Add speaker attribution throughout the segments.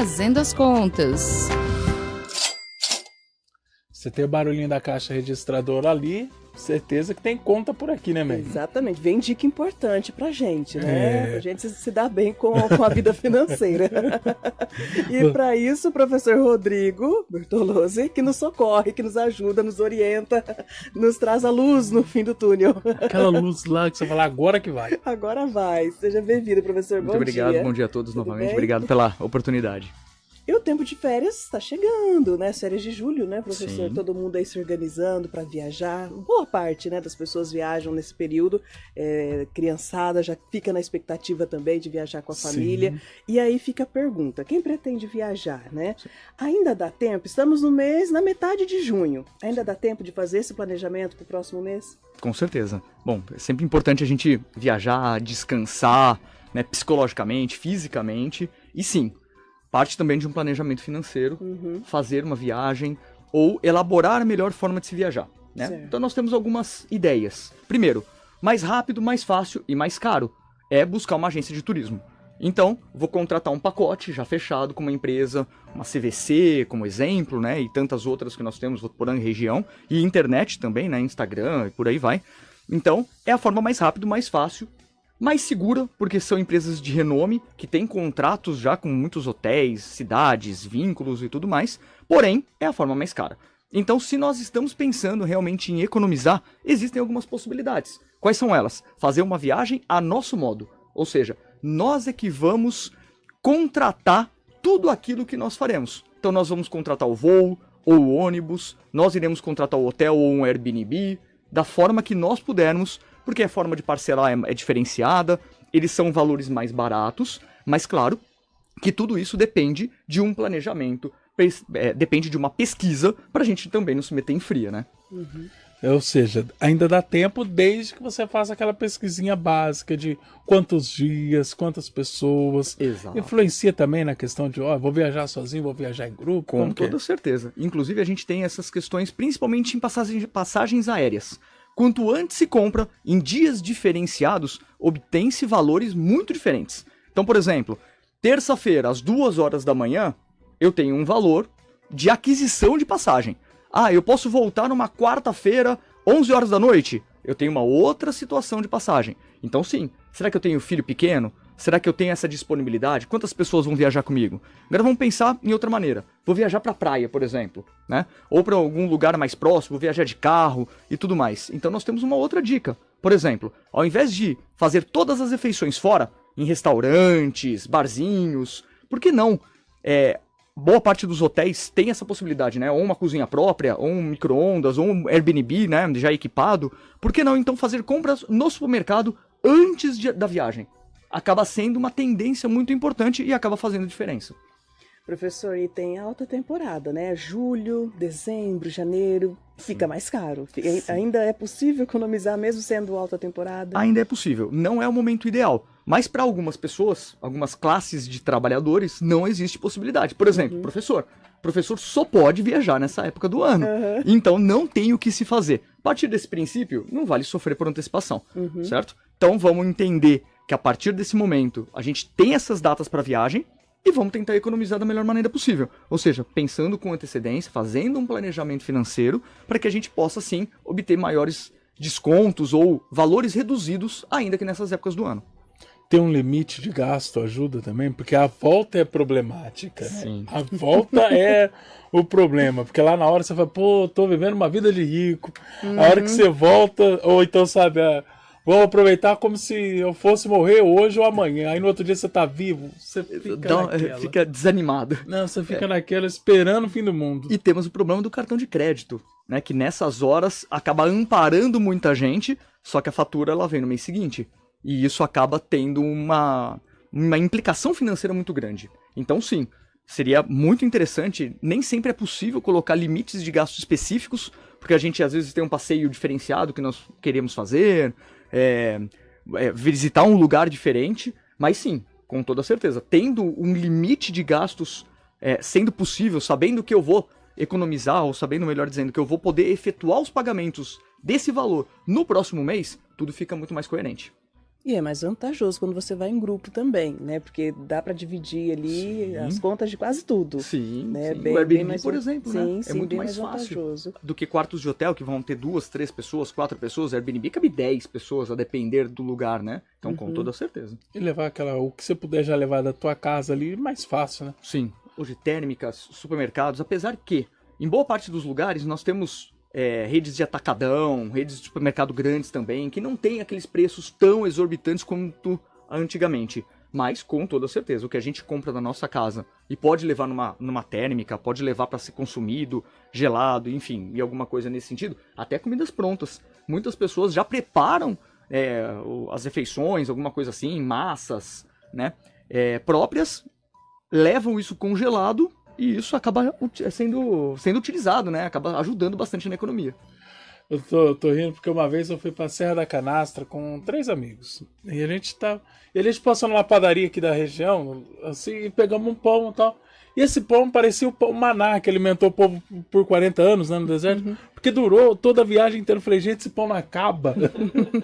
Speaker 1: Fazendo as Contas.
Speaker 2: Você tem o barulhinho da caixa registradora ali, certeza que tem conta por aqui, né, Meg?
Speaker 3: Exatamente, vem dica importante pra gente, né? Pra gente se dar bem com a vida financeira. E para isso, o professor Rodrigo Bertolozzi, que nos socorre, que nos ajuda, nos orienta, nos traz a luz no fim do túnel.
Speaker 2: Aquela luz lá que você fala, agora que vai.
Speaker 3: Agora vai. Seja bem-vindo, professor.
Speaker 4: Muito obrigado, bom dia a todos novamente. Obrigado pela oportunidade.
Speaker 3: E o tempo de férias está chegando, né? As férias de julho, né, professor?
Speaker 4: Sim.
Speaker 3: Todo mundo aí se organizando para viajar. Boa parte, né, das pessoas viajam nesse período. Criançada já fica na expectativa também de viajar com a família. E aí fica a pergunta, quem pretende viajar, né? Sim. Ainda dá tempo? Estamos na metade de junho. Ainda dá tempo de fazer esse planejamento para o próximo mês?
Speaker 4: Com certeza. Bom, é sempre importante a gente viajar, descansar, né, psicologicamente, fisicamente. E sim, parte também de um planejamento financeiro, fazer uma viagem ou elaborar a melhor forma de se viajar, né? Então nós temos algumas ideias. Primeiro, mais rápido, mais fácil e mais caro é buscar uma agência de turismo. Então, vou contratar um pacote já fechado com uma empresa, uma CVC como exemplo, né? E tantas outras que nós temos por aí região. E internet também, né? Instagram e por aí vai. Então, é a forma mais rápida, mais fácil, mais segura, porque são empresas de renome, que têm contratos já com muitos hotéis, cidades, vínculos e tudo mais, porém, é a forma mais cara. Então, se nós estamos pensando realmente em economizar, existem algumas possibilidades. Quais são elas? Fazer uma viagem a nosso modo, ou seja, nós é que vamos contratar tudo aquilo que nós faremos. Então, nós vamos contratar o voo, ou o ônibus, nós iremos contratar o hotel ou um Airbnb, da forma que nós pudermos, porque a forma de parcelar é diferenciada, eles são valores mais baratos, mas claro que tudo isso depende de um planejamento, depende de uma pesquisa para a gente também não se meter em fria, né?
Speaker 2: Ou seja, ainda dá tempo desde que você faça aquela pesquisinha básica de quantos dias, quantas pessoas.
Speaker 4: Exato.
Speaker 2: Influencia também na questão de, vou viajar sozinho, vou viajar em grupo?
Speaker 4: Com toda certeza. Inclusive a gente tem essas questões principalmente em passagens aéreas. Quanto antes se compra, em dias diferenciados, obtém-se valores muito diferentes. Então, por exemplo, terça-feira, às 2 horas da manhã, eu tenho um valor de aquisição de passagem. Eu posso voltar numa quarta-feira, 11 horas da noite? Eu tenho uma outra situação de passagem. Então, sim, será que eu tenho filho pequeno? Será que eu tenho essa disponibilidade? Quantas pessoas vão viajar comigo? Agora vamos pensar em outra maneira. Vou viajar para a praia, por exemplo, né? Ou para algum lugar mais próximo, vou viajar de carro e tudo mais. Então nós temos uma outra dica. Por exemplo, ao invés de fazer todas as refeições fora, em restaurantes, barzinhos, por que não? Boa parte dos hotéis tem essa possibilidade, né? Ou uma cozinha própria, ou um micro-ondas, ou um Airbnb, né? Já equipado. Por que não, então, fazer compras no supermercado antes da viagem? Acaba sendo uma tendência muito importante e acaba fazendo diferença.
Speaker 3: Professor, e tem alta temporada, né? Julho, dezembro, janeiro, fica mais caro. Ainda é possível economizar mesmo sendo alta temporada?
Speaker 4: Ainda é possível. Não é o momento ideal. Mas para algumas pessoas, algumas classes de trabalhadores, não existe possibilidade. Por exemplo, professor. Professor só pode viajar nessa época do ano. Então não tem o que se fazer. A partir desse princípio, não vale sofrer por antecipação, certo? Então vamos entender que a partir desse momento a gente tem essas datas para viagem e vamos tentar economizar da melhor maneira possível. Ou seja, pensando com antecedência, fazendo um planejamento financeiro para que a gente possa, sim, obter maiores descontos ou valores reduzidos ainda que nessas épocas do ano.
Speaker 2: Ter um limite de gasto ajuda também, porque a volta é problemática.
Speaker 4: Sim.
Speaker 2: A volta é o problema, porque lá na hora você fala, tô vivendo uma vida de rico. A hora que você volta, ou então, sabe, vou aproveitar como se eu fosse morrer hoje ou amanhã. Aí no outro dia você tá vivo, você
Speaker 4: fica desanimado.
Speaker 2: Não, você fica naquela esperando o fim do mundo.
Speaker 4: E temos o problema do cartão de crédito, né? Que nessas horas acaba amparando muita gente, só que a fatura ela vem no mês seguinte. E isso acaba tendo uma implicação financeira muito grande. Então, sim, seria muito interessante. Nem sempre é possível colocar limites de gastos específicos, porque a gente às vezes tem um passeio diferenciado que nós queremos fazer, visitar um lugar diferente, mas sim, com toda certeza, tendo um limite de gastos sendo possível, sabendo que eu vou economizar, ou sabendo, melhor dizendo, que eu vou poder efetuar os pagamentos desse valor no próximo mês, tudo fica muito mais coerente.
Speaker 3: E é mais vantajoso quando você vai em grupo também, né? Porque dá para dividir ali
Speaker 4: Sim.
Speaker 3: as contas de quase tudo.
Speaker 4: Sim,
Speaker 3: né?
Speaker 4: sim.
Speaker 3: Bem,
Speaker 4: O Airbnb,
Speaker 3: bem mais
Speaker 4: por exemplo,
Speaker 3: sim,
Speaker 4: né?
Speaker 3: sim,
Speaker 4: É muito
Speaker 3: bem
Speaker 4: mais fácil
Speaker 3: vantajoso.
Speaker 4: do que quartos de hotel que vão ter 2, 3 pessoas, 4 pessoas. Airbnb cabe 10 pessoas, a depender do lugar, né? Então, com toda certeza.
Speaker 2: E levar o que você puder já levar da tua casa ali, mais fácil, né?
Speaker 4: Sim. Hoje, térmicas, supermercados, apesar que, em boa parte dos lugares, nós temos redes de atacadão, redes de supermercado grandes também, que não tem aqueles preços tão exorbitantes quanto antigamente. Mas, com toda certeza, o que a gente compra na nossa casa e pode levar numa térmica, pode levar para ser consumido, gelado, enfim, e alguma coisa nesse sentido, até comidas prontas. Muitas pessoas já preparam as refeições, alguma coisa assim, massas, né, próprias, levam isso congelado e isso acaba sendo utilizado, né, acaba ajudando bastante na economia.
Speaker 2: Eu tô rindo porque uma vez eu fui pra Serra da Canastra com 3 amigos. E a gente passou numa padaria aqui da região, assim, e pegamos um pão e tal. E esse pão parecia o pão Maná, que alimentou o povo por 40 anos, né, no deserto. Porque durou toda a viagem inteira. Eu falei, gente, esse pão não acaba.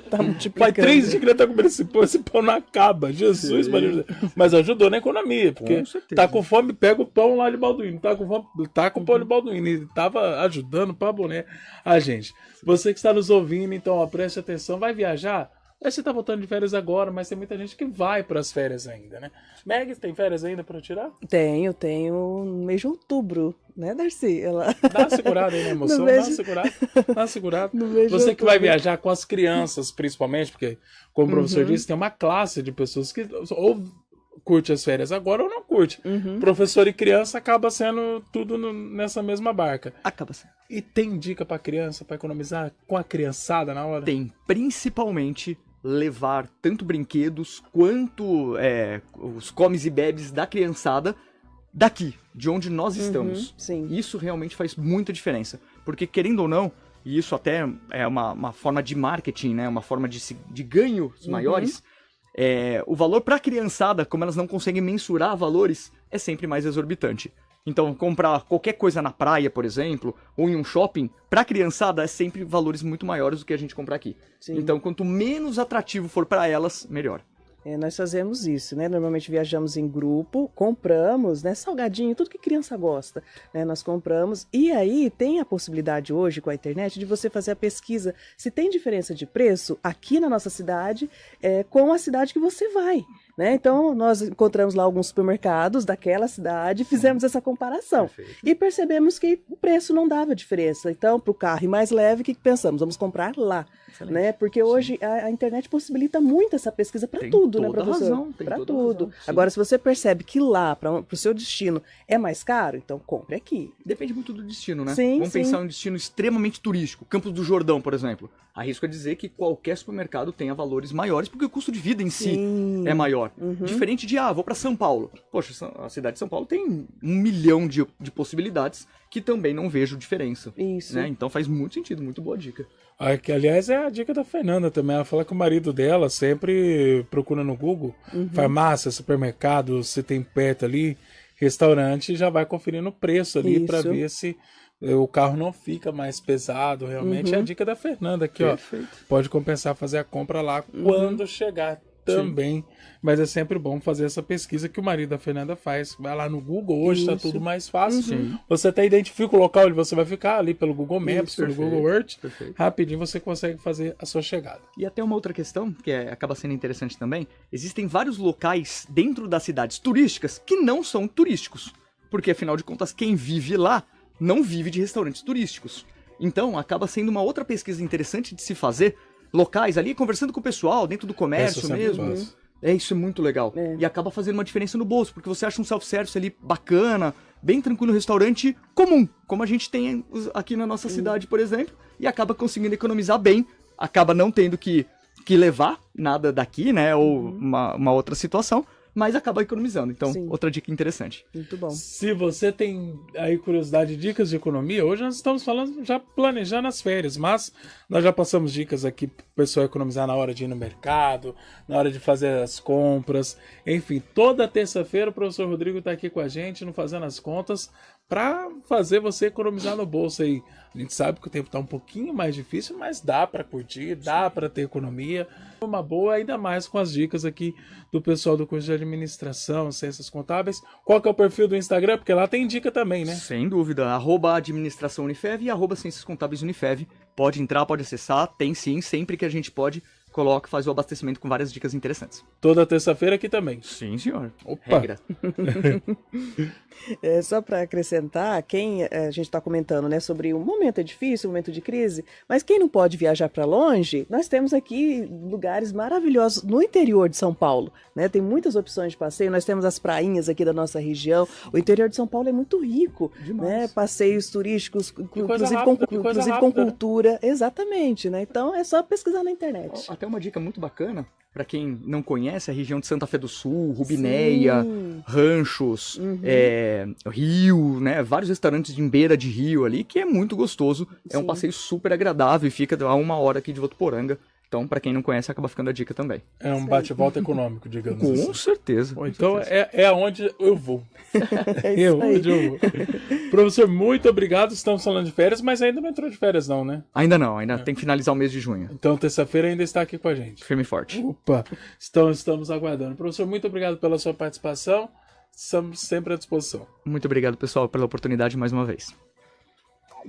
Speaker 3: Tá multiplicando.
Speaker 2: Faz 3 dias que ele tá comendo esse pão não acaba. Jesus, Maria. Mas ajudou na economia, porque
Speaker 4: Com certeza.
Speaker 2: tá com fome, pega o pão lá de Balduíno. Tá com fome, tá com o pão de Balduíno. E tava ajudando pra boné a gente. Você que está nos ouvindo, então, ó, preste atenção, vai viajar? Você tá voltando de férias agora, mas tem muita gente que vai pras férias ainda, né? Meg, tem férias ainda pra tirar?
Speaker 3: Tenho no mês de outubro, né, Darcy?
Speaker 2: Dá uma segurada aí na emoção,
Speaker 3: No
Speaker 2: dá
Speaker 3: mês
Speaker 2: uma
Speaker 3: de-
Speaker 2: segurada, dá uma segurada.
Speaker 3: No mês de
Speaker 2: Você que vai
Speaker 3: outubro.
Speaker 2: viajar com as crianças, principalmente, porque, como o professor disse, tem uma classe de pessoas que ou curte as férias agora ou não curte. Professor e criança acaba sendo tudo nessa mesma barca.
Speaker 4: Acaba sendo.
Speaker 2: E tem dica pra criança, pra economizar com a criançada na hora?
Speaker 4: Tem, principalmente, levar tanto brinquedos quanto os comes e bebes da criançada daqui, de onde nós estamos.
Speaker 3: sim.
Speaker 4: Isso realmente faz muita diferença. Porque, querendo ou não, e isso até é uma forma de marketing, né? Uma forma de ganhos maiores, o valor para a criançada, como elas não conseguem mensurar valores, é sempre mais exorbitante. Então, comprar qualquer coisa na praia, por exemplo, ou em um shopping, para a criançada é sempre valores muito maiores do que a gente comprar aqui.
Speaker 3: Sim.
Speaker 4: Então, quanto menos atrativo for para elas, melhor.
Speaker 3: Nós fazemos isso, né? Normalmente viajamos em grupo, compramos, né? Salgadinho, tudo que criança gosta, né? Nós compramos. E aí tem a possibilidade hoje com a internet de você fazer a pesquisa se tem diferença de preço aqui na nossa cidade com a cidade que você vai, né? Então nós encontramos lá alguns supermercados daquela cidade, fizemos essa comparação.
Speaker 4: Perfeito.
Speaker 3: E percebemos que o preço não dava diferença. Então, para o carro mais leve, o que pensamos? Vamos comprar lá,
Speaker 4: Excelente.
Speaker 3: né? Porque hoje a internet possibilita muito essa pesquisa para
Speaker 4: Tem
Speaker 3: tudo, né,
Speaker 4: toda a
Speaker 3: professor?
Speaker 4: razão, tem
Speaker 3: Para
Speaker 4: toda a
Speaker 3: tudo.
Speaker 4: razão, sim.
Speaker 3: Agora, se você percebe que lá, para o seu destino, é mais caro, então compre aqui.
Speaker 4: Depende muito do destino, né?
Speaker 3: Sim,
Speaker 4: Vamos
Speaker 3: sim.
Speaker 4: pensar em um destino extremamente turístico. Campos do Jordão, por exemplo. Arrisco a dizer que qualquer supermercado tenha valores maiores, porque o custo de vida em si
Speaker 3: Sim.
Speaker 4: é maior. Diferente de, vou para São Paulo. Poxa, a cidade de São Paulo tem 1 milhão de possibilidades que também não vejo diferença.
Speaker 3: Isso.
Speaker 4: Né? Então faz muito sentido, muito boa dica.
Speaker 2: Que, aliás, é a dica da Fernanda também. Ela fala que o marido dela sempre procura no Google farmácia, supermercado, se tem perto ali, restaurante, já vai conferindo o preço ali
Speaker 3: Isso.
Speaker 2: para ver se o carro não fica mais pesado. Realmente é a dica da Fernanda aqui,
Speaker 4: Perfeito.
Speaker 2: ó. Pode compensar fazer a compra lá quando chegar também. Mas é sempre bom fazer essa pesquisa que o marido da Fernanda faz. Vai lá no Google, hoje tá
Speaker 3: Isso.
Speaker 2: tudo mais fácil. Você até identifica o local onde você vai ficar ali pelo Google Maps,
Speaker 4: Isso,
Speaker 2: pelo
Speaker 4: perfeito,
Speaker 2: Google Earth.
Speaker 4: perfeito.
Speaker 2: Rapidinho você consegue fazer a sua chegada.
Speaker 4: E até uma outra questão, que acaba sendo interessante também, existem vários locais dentro das cidades turísticas que não são turísticos. Porque, afinal de contas, quem vive lá não vive de restaurantes turísticos. Então, acaba sendo uma outra pesquisa interessante de se fazer, locais ali, conversando com o pessoal, dentro do comércio
Speaker 2: Essa eu sempre
Speaker 4: mesmo.
Speaker 2: faço.
Speaker 4: Isso é muito legal. E acaba fazendo uma diferença no bolso, porque você acha um self-service ali bacana, bem tranquilo, um restaurante comum, como a gente tem aqui na nossa cidade, por exemplo, e acaba conseguindo economizar bem, acaba não tendo que levar nada daqui, né, ou uma outra situação, mas acaba economizando. Então,
Speaker 3: Sim.
Speaker 4: outra dica interessante.
Speaker 3: Muito bom.
Speaker 2: Se você tem aí curiosidade, dicas de economia, hoje nós estamos falando, já planejando as férias, mas nós já passamos dicas aqui para o pessoal economizar na hora de ir no mercado, na hora de fazer as compras, enfim, toda terça-feira o professor Rodrigo está aqui com a gente, no Fazendo as Contas, para fazer você economizar no bolso aí. A gente sabe que o tempo está um pouquinho mais difícil, mas dá para curtir, dá para ter economia. Uma boa, ainda mais com as dicas aqui do pessoal do curso de administração, ciências contábeis. Qual que é o perfil do Instagram? Porque lá tem dica também, né?
Speaker 4: Sem dúvida, @administraçãounifev e @ciências contábeis Unifev. Pode entrar, pode acessar, tem sim, sempre que a gente pode, coloca, faz o abastecimento com várias dicas interessantes.
Speaker 2: Toda terça-feira aqui também.
Speaker 4: Sim, senhor.
Speaker 2: Opa.
Speaker 4: Regra.
Speaker 3: Só para acrescentar, quem a gente está comentando, né, sobre um momento difícil, um momento de crise, mas quem não pode viajar para longe, nós temos aqui lugares maravilhosos no interior de São Paulo, né? Tem muitas opções de passeio, nós temos as prainhas aqui da nossa região. O interior de São Paulo é muito rico, né? Passeios turísticos, inclusive com cultura, exatamente, né? Então é só pesquisar na internet.
Speaker 4: Até uma dica muito bacana, para quem não conhece, a região de Santa Fé do Sul, Rubinéia, Ranchos, Rio, né? Vários restaurantes em beira de rio ali, que é muito gostoso. É um passeio super agradável e fica a 1 hora aqui de Votuporanga. Então, para quem não conhece, acaba ficando a dica também.
Speaker 2: É um bate-volta econômico, digamos assim.
Speaker 4: Com certeza.
Speaker 2: Bom, então é aonde eu vou. É onde eu vou. Professor, muito obrigado. Estamos falando de férias, mas ainda não entrou de férias não, né?
Speaker 4: Ainda não, ainda tem que finalizar o mês de junho.
Speaker 2: Então, terça-feira ainda está aqui com a gente.
Speaker 4: Firme e forte.
Speaker 2: Opa, estamos aguardando. Professor, muito obrigado pela sua participação. Estamos sempre à disposição.
Speaker 4: Muito obrigado, pessoal, pela oportunidade mais uma vez.